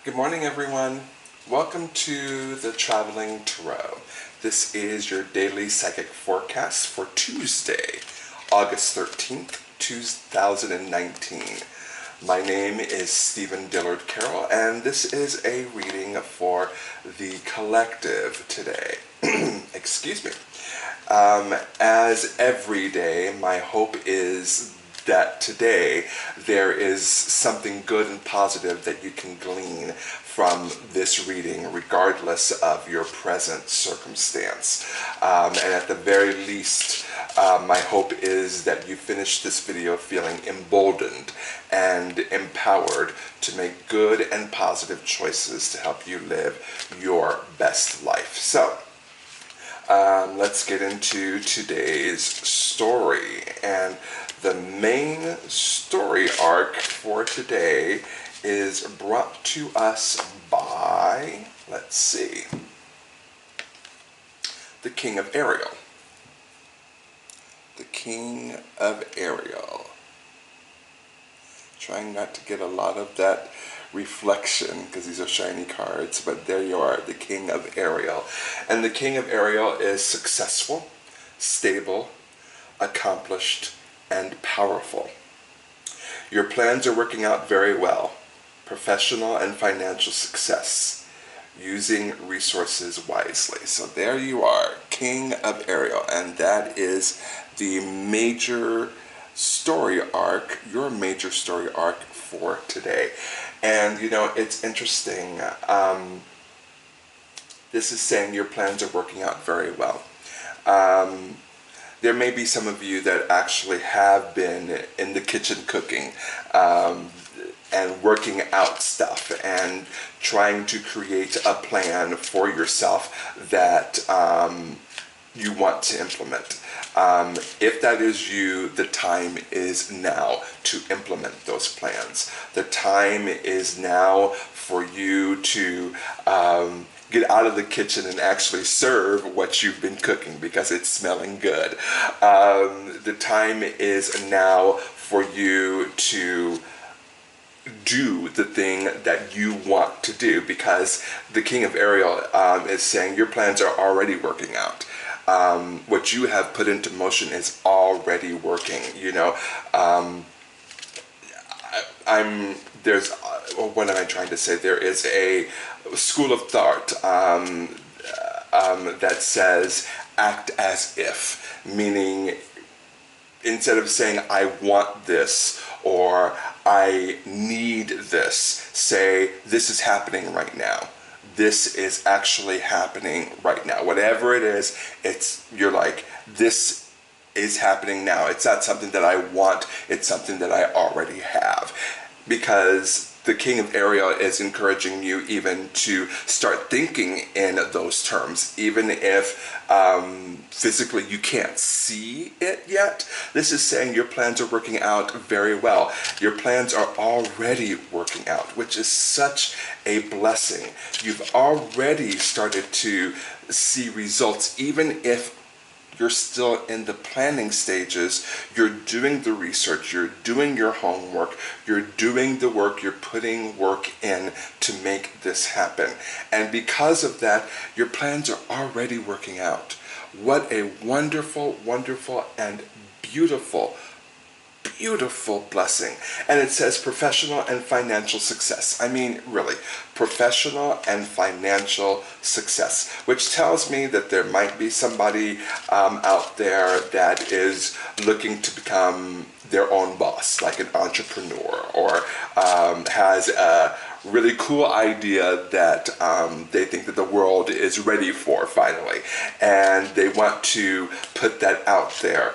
Good morning, everyone. Welcome to the Traveling Tarot. This is your daily psychic forecast for Tuesday, August 13th, 2019. My name is Stephen Dillard Carroll, and this is a reading for the collective today. Excuse me. As every day, my hope is that today there is something good and positive that you can glean from this reading, regardless of your present circumstance. And at the very least, my hope is that you finish this video feeling emboldened and empowered to make good and positive choices to help you live your best life. So, let's get into today's story. And the main story arc for today is brought to us by, let's see, the King of Ariel. The King of Ariel. Trying not to get a lot of that reflection because these are shiny cards, but there you are, the King of Ariel. And the King of Ariel is successful, stable, accomplished, and powerful. Your plans are working out very well. Professional and financial success. Using resources wisely. So there you are, King of Ariel, and that is the major story arc, your major story arc for today. And you know, it's interesting. This is saying your plans are working out very well. There may be some of you that actually have been in the kitchen cooking and working out stuff and trying to create a plan for yourself that you want to implement. If that is you, the time is now to implement those plans. The time is now for you to get out of the kitchen and actually serve what you've been cooking because it's smelling good. The time is now for you to do the thing that you want to do, because the King of Ariel is saying your plans are already working out. What you have put into motion is already working. You know, what am I trying to say? There is a school of thought that says act as if, meaning instead of saying I want this or I need this, say this is happening right now. This is actually happening right now. Whatever it is, you're like, this is happening now. It's not something that I want, it's something that I already have. Because the King of Ariel is encouraging you even to start thinking in those terms, even if physically you can't see it yet. This is saying your plans are working out very well. Your plans are already working out, which is such a blessing. You've already started to see results, even if you're still in the planning stages. You're doing the research, you're doing your homework, you're doing the work, you're putting work in to make this happen. And because of that, your plans are already working out. What a wonderful, wonderful, and beautiful blessing. And it says professional and financial success. I mean, really, professional and financial success, which tells me that there might be somebody out there that is looking to become their own boss, like an entrepreneur, or has a really cool idea that they think that the world is ready for finally, and they want to put that out there.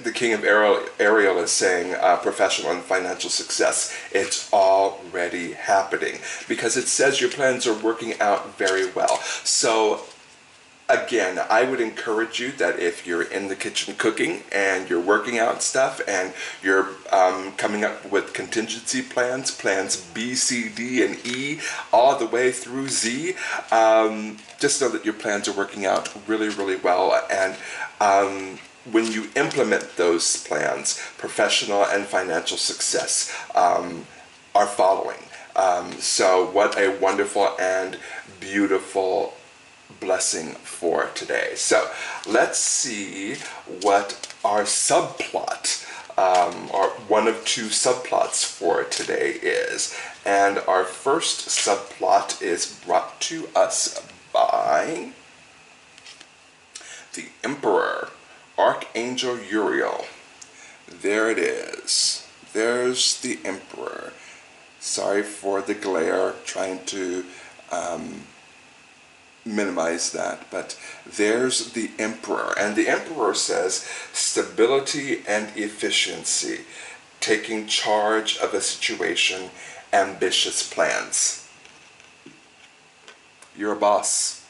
The King of Ariel is saying professional and financial success. It's already happening because it says your plans are working out very well. So again, I would encourage you that if you're in the kitchen cooking and you're working out stuff and you're coming up with contingency plans, plans B, C, D, and E, all the way through Z, just know that your plans are working out really, really well. And when you implement those plans, professional and financial success are following. So what a wonderful and beautiful blessing for today. So let's see what our subplot, or one of two subplots for today is. And our first subplot is brought to us by the Emperor, Archangel Uriel. There it is. There's the Emperor. Sorry for the glare, trying to minimize that, but there's the Emperor. And the Emperor says stability and efficiency, taking charge of a situation, ambitious plans. You're a boss.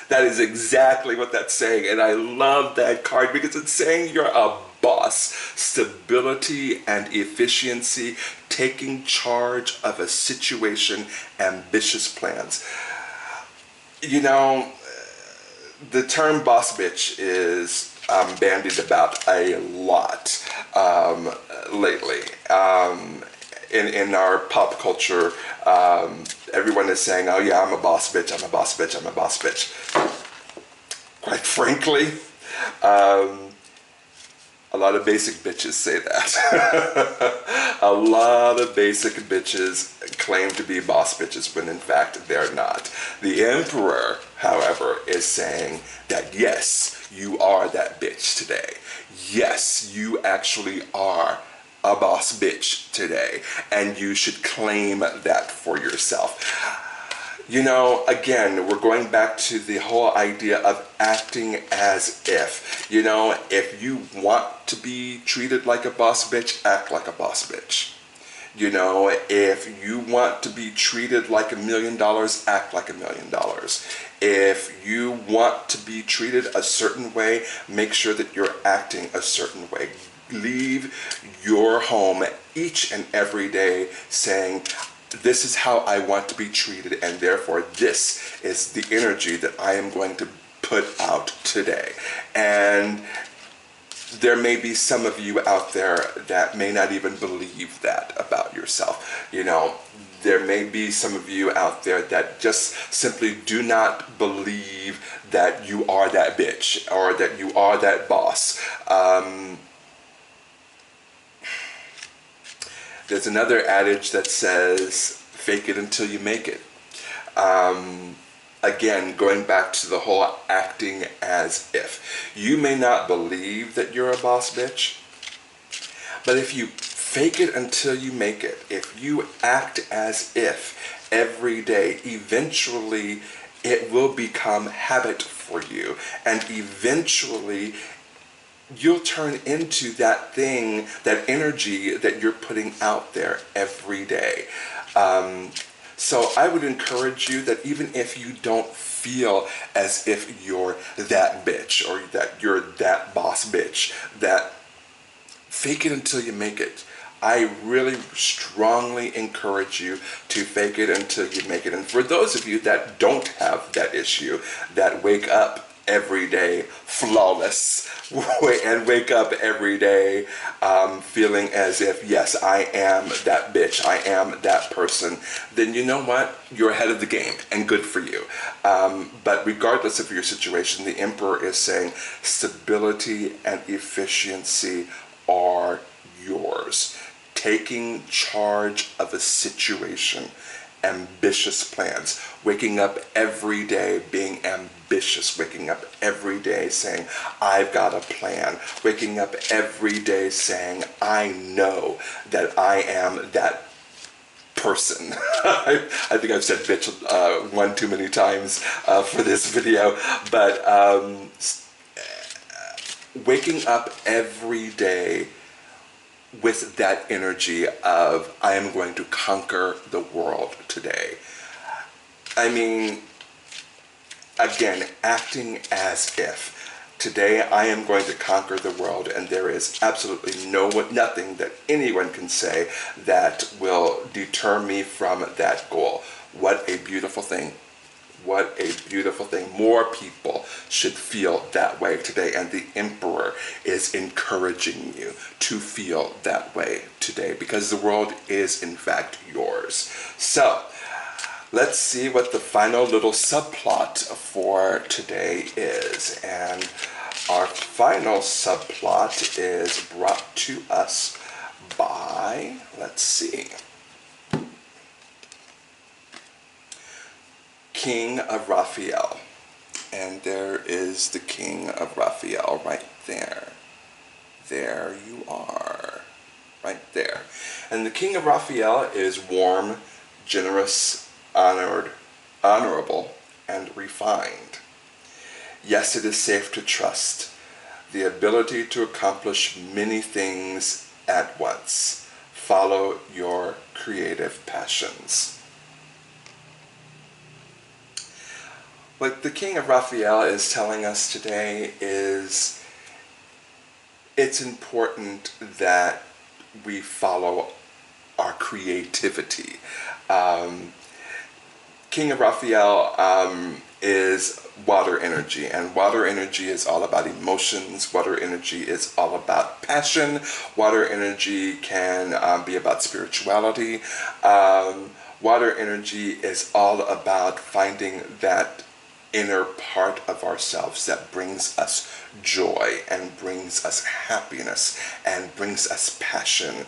That is exactly what that's saying, and I love that card because it's saying you're a boss. Stability and efficiency, taking charge of a situation, ambitious plans. You know, the term boss bitch is bandied about a lot lately. In our pop culture, everyone is saying, oh yeah, I'm a boss bitch, I'm a boss bitch, I'm a boss bitch. Quite frankly, a lot of basic bitches say that. A lot of basic bitches claim to be boss bitches when in fact they're not. The Emperor, however, is saying that yes, you are that bitch today. Yes, you actually are a boss bitch today, and you should claim that for yourself. You know, again, we're going back to the whole idea of acting as if. You know, if you want to be treated like a boss bitch, act like a boss bitch. You know, if you want to be treated like $1 million, act like $1 million. If you want to be treated a certain way, make sure that you're acting a certain way. Leave your home each and every day saying, this is how I want to be treated, and therefore this is the energy that I am going to put out today. And there may be some of you out there that may not even believe that about yourself. You know, there may be some of you out there that just simply do not believe that you are that bitch or that you are that boss. There's another adage that says, fake it until you make it. Again, going back to the whole acting as if. You may not believe that you're a boss bitch, but if you fake it until you make it, if you act as if every day, eventually it will become habit for you, and eventually you'll turn into that thing, that energy that you're putting out there every day. So I would encourage you that even if you don't feel as if you're that bitch or that you're that boss bitch, that fake it until you make it. I really strongly encourage you to fake it until you make it. And for those of you that don't have that issue, that wake up every day flawless and wake up every day feeling as if, yes, I am that bitch, I am that person, then you know what? You're ahead of the game, and good for you. But regardless of your situation, the Emperor is saying stability and efficiency are yours. Taking charge of a situation, ambitious plans, waking up every day being ambitious, waking up every day saying, I've got a plan, waking up every day saying, I know that I am that person. I think I've said bitch one too many times for this video, but waking up every day with that energy of, I am going to conquer the world today. I mean, again, acting as if. Today I am going to conquer the world, and there is absolutely nothing that anyone can say that will deter me from that goal. What a beautiful thing. What a beautiful thing. More people should feel that way today, and the Emperor is encouraging you to feel that way today, because the world is in fact yours. So let's see what the final little subplot for today is. And our final subplot is brought to us by, let's see, King of Raphael. And there is the King of Raphael right there. There you are. Right there. And the King of Raphael is warm, generous, honorable, and refined. Yes, it is safe to trust the ability to accomplish many things at once. Follow your creative passions. What the King of Raphael is telling us today is it's important that we follow our creativity. King of Raphael is water energy, and water energy is all about emotions. Water energy is all about passion. Water energy can be about spirituality. Water energy is all about finding that inner part of ourselves that brings us joy and brings us happiness and brings us passion.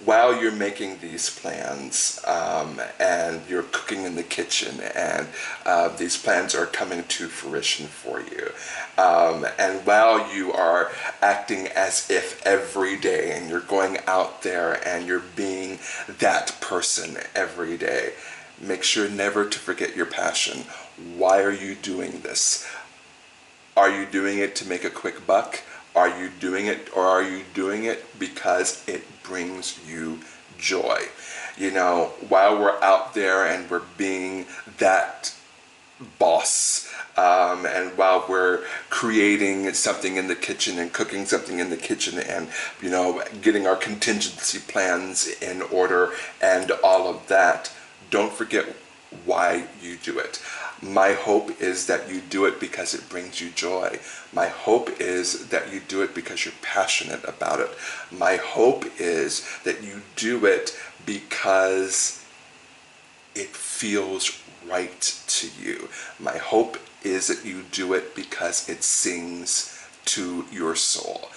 While you're making these plans and you're cooking in the kitchen and these plans are coming to fruition for you, and while you are acting as if every day and you're going out there and you're being that person every day, make sure never to forget your passion. Why are you doing this? Are you doing it to make a quick buck? Are you doing it, or are you doing it because it brings you joy? You know, while we're out there and we're being that boss, and while we're creating something in the kitchen and cooking something in the kitchen and, you know, getting our contingency plans in order and all of that, don't forget why you do it. My hope is that you do it because it brings you joy. My hope is that you do it because you're passionate about it. My hope is that you do it because it feels right to you. My hope is that you do it because it sings to your soul.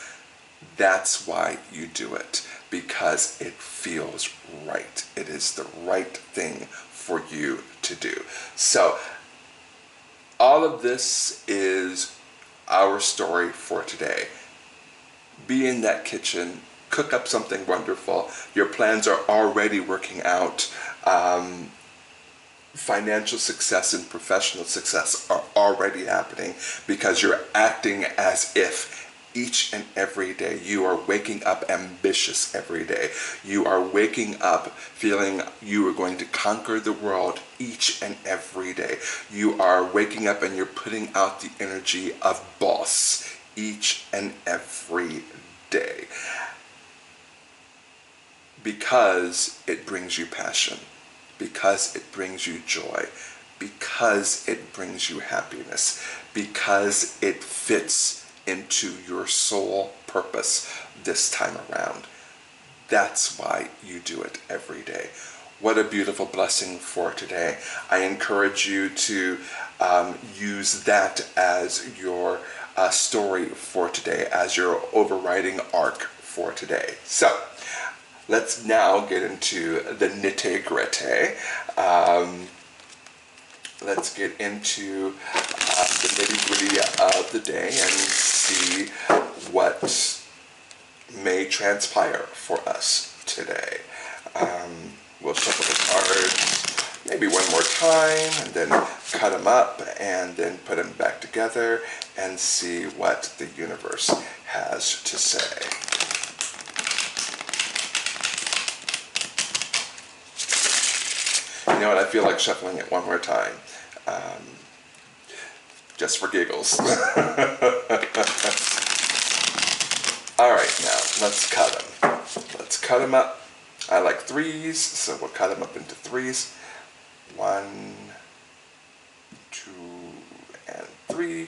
That's why you do it, because it feels right. It is the right thing for you to do. So all of this is our story for today. Be in that kitchen, cook up something wonderful. Your plans are already working out. Financial success and professional success are already happening because you're acting as if each and every day you are waking up ambitious every day. You are waking up feeling you are going to conquer the world each and every day. You are waking up and you're putting out the energy of boss each and every day because it brings you passion, because it brings you joy, because it brings you happiness, because it fits into your soul purpose this time around. That's why you do it every day. What a beautiful blessing for today. I encourage you to use that as your story for today, as your overriding arc for today. So let's now get into the nitty-gritty. Let's get into the nitty-gritty of the day and see what may transpire for us today. We'll shuffle the cards maybe one more time and then cut them up and then put them back together and see what the universe has to say. You know what, I feel like shuffling it one more time. Just for giggles. Alright, now let's cut them. Let's cut them up. I like threes, so we'll cut them up into threes. 1, 2 and 3,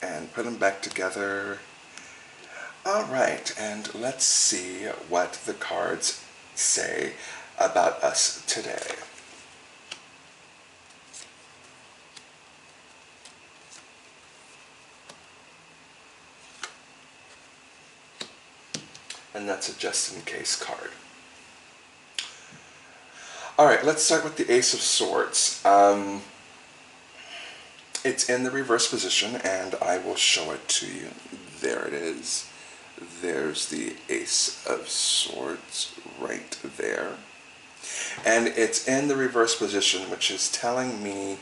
and put them back together. All right, and let's see what the cards say about us today. And that's a just in case card. All right, let's start with the Ace of Swords. It's in the reverse position, and I will show it to you. There it is. There's the Ace of Swords right there. And it's in the reverse position, which is telling me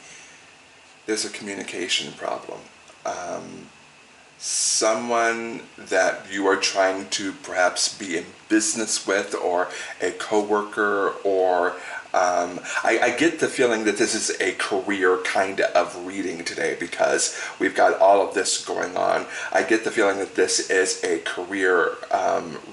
there's a communication problem. Someone that you are trying to perhaps be in business with, or a coworker, or I get the feeling that this is a career kind of reading today because we've got all of this going on. I get the feeling that this is a career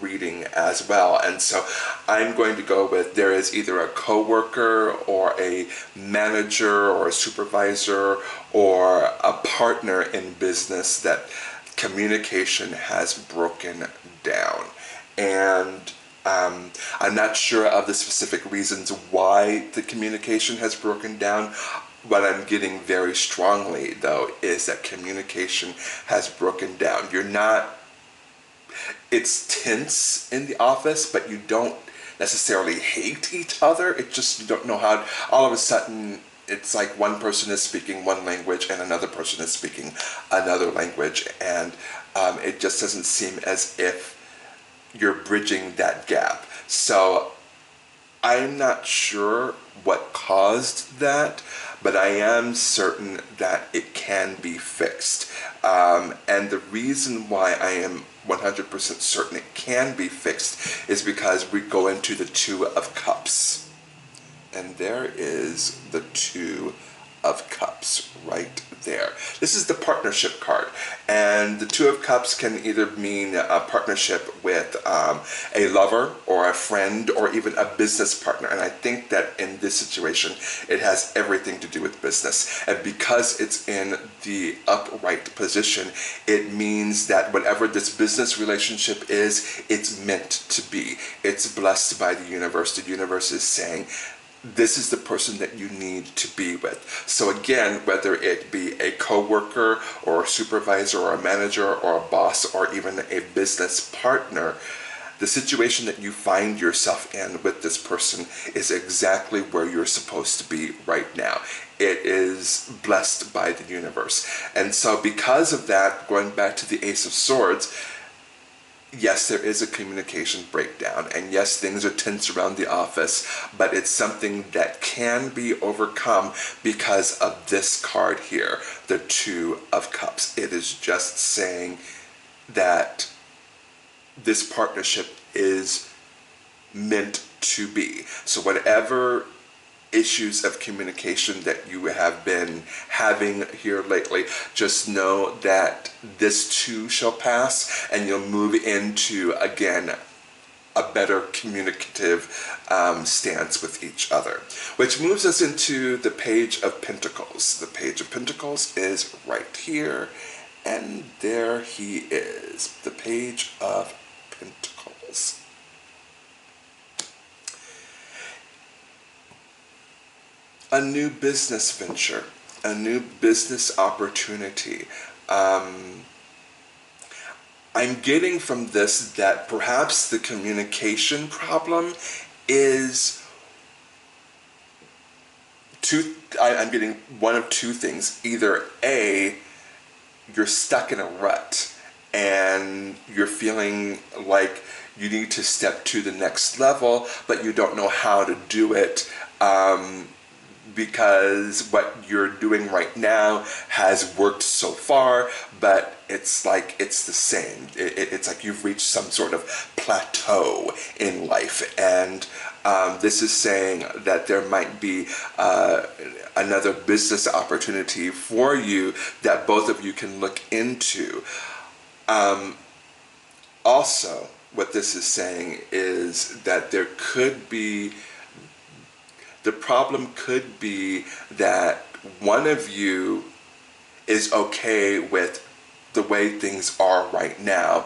reading as well. And so I'm going to go with there is either a coworker or a manager or a supervisor or a partner in business that communication has broken down. And I'm not sure of the specific reasons why the communication has broken down. What I'm getting very strongly, though, is that communication has broken down. It's tense in the office, but you don't necessarily hate each other. It's just you don't know how, all of a sudden, it's like one person is speaking one language and another person is speaking another language. And it just doesn't seem as if you're bridging that gap. So I'm not sure what caused that, but I am certain that it can be fixed. And the reason why I am 100% certain it can be fixed is because we go into the Two of Cups. And there is the Two of Cups right there. This is the partnership card, and the Two of Cups can either mean a partnership with a lover or a friend or even a business partner. And I think that in this situation it has everything to do with business, and because it's in the upright position, it means that whatever this business relationship is, it's meant to be. It's blessed by the universe. The universe is saying this is the person that you need to be with. So again, whether it be a coworker or a supervisor or a manager or a boss or even a business partner, the situation that you find yourself in with this person is exactly where you're supposed to be right now. It is blessed by the universe. And so because of that, going back to the Ace of Swords, yes, there is a communication breakdown, and yes, things are tense around the office, but it's something that can be overcome because of this card here, the Two of Cups. It is just saying that this partnership is meant to be. So whatever issues of communication that you have been having here lately, just know that this too shall pass, and you'll move into, again, a better communicative stance with each other. Which moves us into the Page of Pentacles. The Page of Pentacles is right here, and there he is, the Page of Pentacles. A new business venture, a new business opportunity. I'm getting from this that perhaps the communication problem is I'm getting one of two things. Either A, you're stuck in a rut and you're feeling like you need to step to the next level, but you don't know how to do it. Because what you're doing right now has worked so far, but it's like it's the same. It's like you've reached some sort of plateau in life, and this is saying that there might be another business opportunity for you that both of you can look into. Also, what this is saying is that there could be the problem could be that one of you is okay with the way things are right now,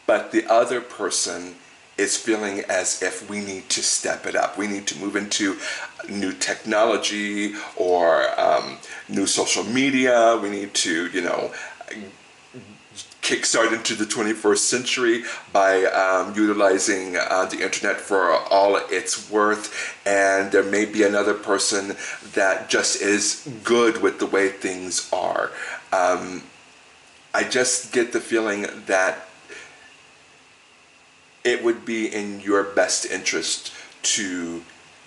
but the other person is feeling as if we need to step it up. We need to move into new technology or new social media. We need to, kickstart into the 21st century by utilizing the internet for all it's worth. And there may be another person that just is good with the way things are. I just get the feeling that it would be in your best interest to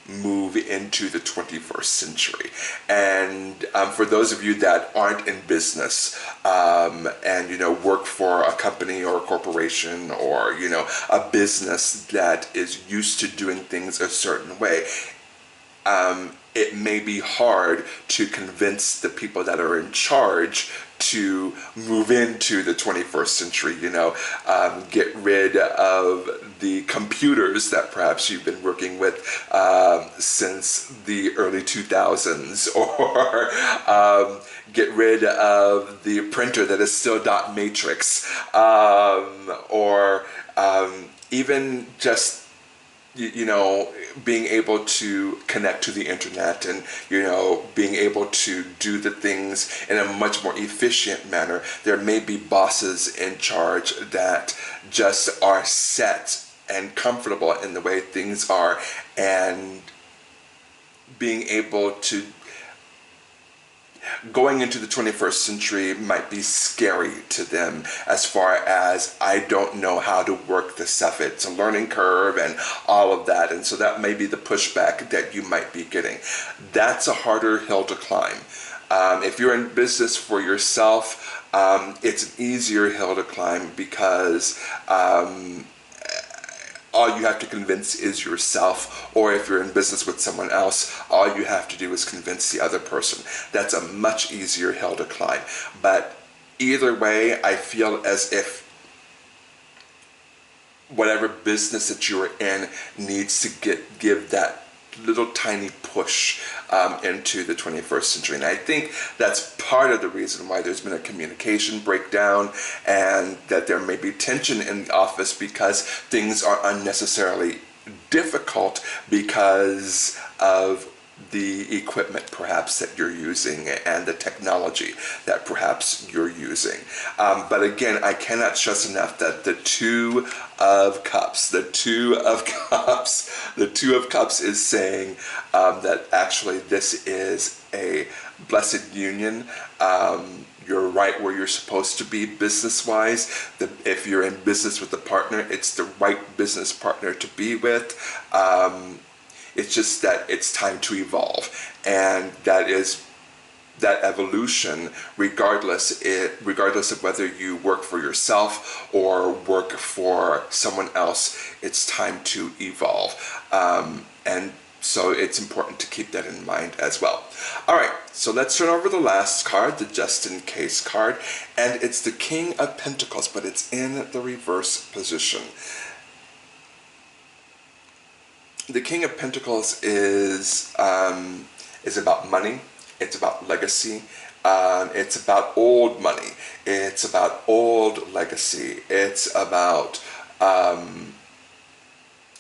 move into the 21st century. And for those of you that aren't in business and work for a company or a corporation or a business that is used to doing things a certain way, it may be hard to convince the people that are in charge to move into the 21st century, get rid of the computers that perhaps you've been working with since the early 2000s, or get rid of the printer that is still dot matrix, or even just being able to connect to the internet and being able to do the things in a much more efficient manner. There may be bosses in charge that just are set and comfortable in the way things are, and being able to going into the 21st century might be scary to them, as far as I don't know how to work this stuff. It's a learning curve and all of that. And so that may be the pushback that you might be getting. That's a harder hill to climb. If you're in business for yourself, it's an easier hill to climb because all you have to convince is yourself, or if you're in business with someone else, all you have to do is convince the other person. That's a much easier hill to climb. But either way, I feel as if whatever business that you're in needs to give that little tiny push into the 21st century. And I think that's part of the reason why there's been a communication breakdown and that there may be tension in the office, because things are unnecessarily difficult because of the equipment perhaps that you're using and the technology that perhaps you're using. But again, I cannot stress enough that the Two of Cups is saying that actually this is a blessed union. You're right where you're supposed to be business-wise. If you're in business with a partner, it's the right business partner to be with. It's just that it's time to evolve, and that evolution, regardless of whether you work for yourself or work for someone else, it's time to evolve. And so it's important to keep that in mind as well. All right, so let's turn over the last card, the just in case card, and it's the King of Pentacles, but it's in the reverse position. The King of Pentacles is about money. It's about legacy. It's about old money. It's about old legacy. It's about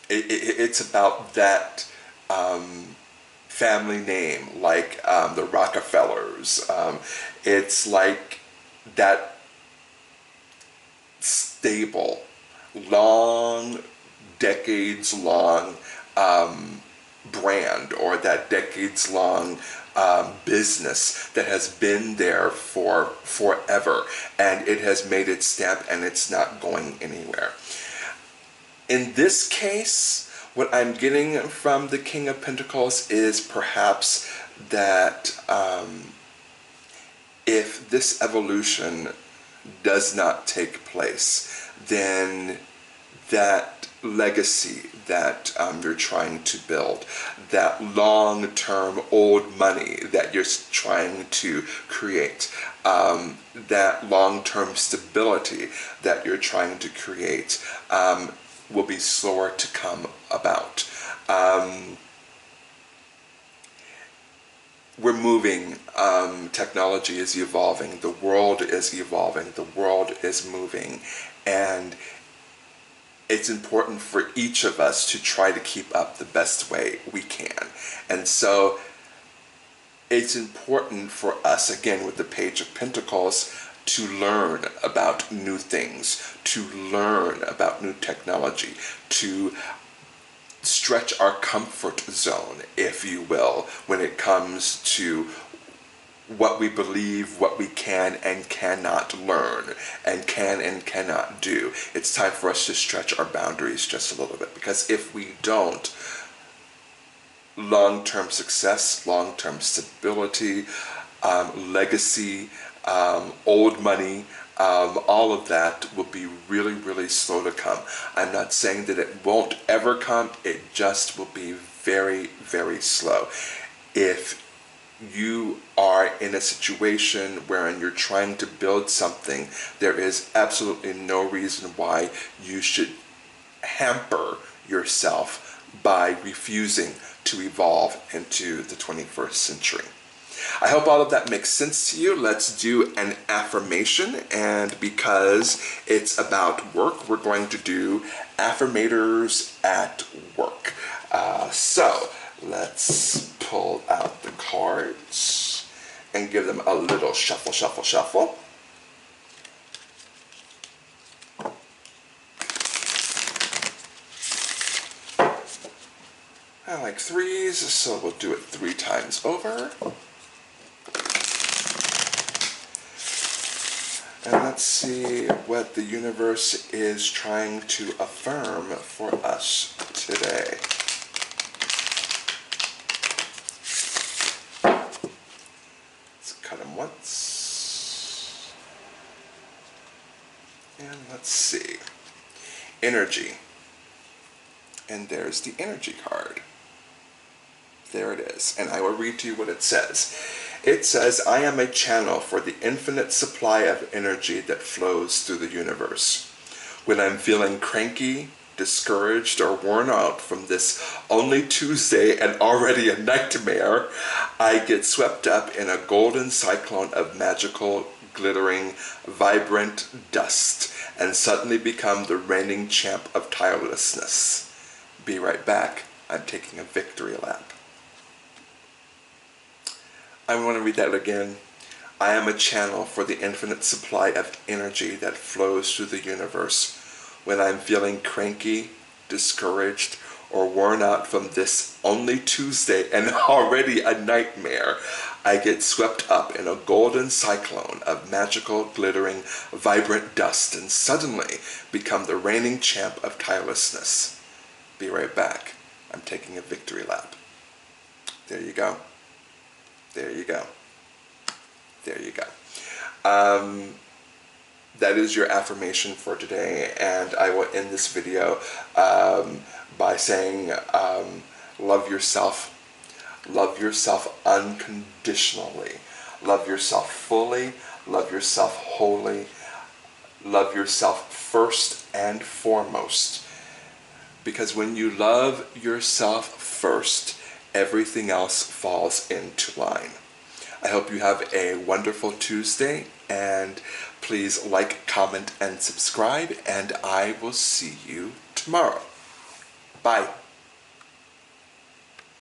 it's about that family name, like the Rockefellers. It's like that stable, decades-long brand, or that decades-long business that has been there for forever, and it has made its stamp and it's not going anywhere. In this case, what I'm getting from the King of Pentacles is perhaps that if this evolution does not take place, then that legacy that you're trying to build, that long-term old money that you're trying to create, that long-term stability that you're trying to create, will be slower to come about. we're moving. Technology is evolving. The world is evolving. The world is moving. And it's important for each of us to try to keep up the best way we can. And so it's important for us, again, with the Page of Pentacles, to learn about new things, to learn about new technology, to stretch our comfort zone, if you will, when it comes to what we believe, what we can and cannot learn, and can and cannot do. It's time for us to stretch our boundaries just a little bit, because if we don't, long-term success, long-term stability, legacy, old money, all of that will be really, really slow to come. I'm not saying that it won't ever come, it just will be very, very slow. If you are in a situation wherein you're trying to build something, there is absolutely no reason why you should hamper yourself by refusing to evolve into the 21st century. I hope all of that makes sense to you. Let's do an affirmation, and because it's about work, we're going to do affirmators at work. So let's pull out the cards and give them a little shuffle, shuffle, shuffle. I like threes, so we'll do it 3 times over. And let's see what the universe is trying to affirm for us today. Let's cut them once. And let's see. Energy. And there's the energy card. There it is. And I will read to you what it says. It says, I am a channel for the infinite supply of energy that flows through the universe. When I'm feeling cranky, discouraged, or worn out from this only Tuesday and already a nightmare, I get swept up in a golden cyclone of magical, glittering, vibrant dust and suddenly become the reigning champ of tirelessness. Be right back. I'm taking a victory lap. I want to read that again. I am a channel for the infinite supply of energy that flows through the universe. When I'm feeling cranky, discouraged, or worn out from this only Tuesday and already a nightmare, I get swept up in a golden cyclone of magical, glittering, vibrant dust and suddenly become the reigning champ of tirelessness. Be right back. I'm taking a victory lap. There you go. There you go. There you go. That is your affirmation for today, and I will end this video by saying love yourself. Love yourself unconditionally. Love yourself fully. Love yourself wholly. Love yourself first and foremost. Because when you love yourself first, everything else falls into line. I hope you have a wonderful Tuesday, and please like, comment, and subscribe, and I will see you tomorrow. Bye.